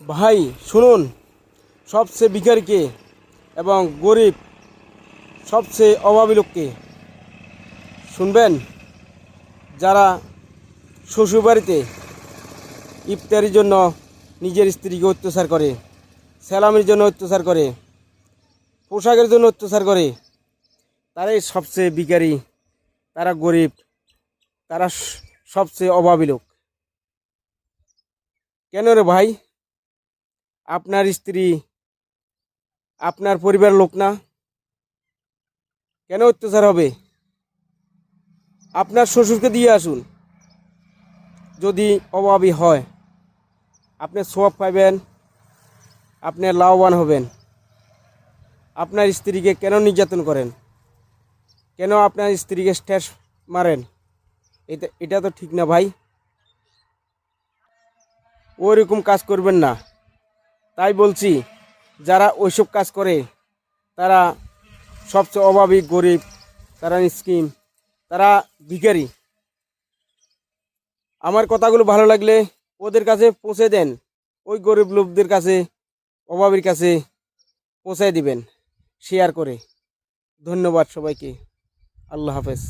ভাই শুনুন, সবচেয়ে ভিখারিকে এবং গরিব সবচেয়ে অভাবী লোককে শুনবেন, যারা শ্বশুরবাড়িতে ইফতারির জন্য নিজের স্ত্রীকে অত্যাচার করে, স্যালামির জন্য অত্যাচার করে, পোশাকের জন্য অত্যাচার করে, তারাই সবচেয়ে ভিখারি, তারা গরিব, তারা সবচেয়ে অভাবী লোক। কেন রে ভাই? আপনার স্ত্রী আপনার পরিবার লোক না? কেন অত্যাচার হবে? আপনার শ্বশুরকে দিয়ে আসুন। যদি অভাবী হয়, আপনি সওয়াব পাইবেন, আপনি লাভবান হবেন। আপনার স্ত্রীকে কেন নির্যাতন করেন? কেন আপনার স্ত্রীকে স্ট্যাশ মারেন? এটা তো ঠিক না ভাই। ওইরকম কাজ করবেন না। তাই বলছি, যারা ওইসব কাজ করে তারা সবচেয়ে অভাবী, গরিব, তারা মিসকিন, তারা ভিখারি। আমার কথাগুলো ভালো লাগলে ওদের কাছে পৌঁছে দেন, ওই গরিব লোকদের কাছে, অভাবীর কাছে পৌঁছায় দিবেন শেয়ার করে। ধন্যবাদ সবাইকে। আল্লাহ হাফেজ।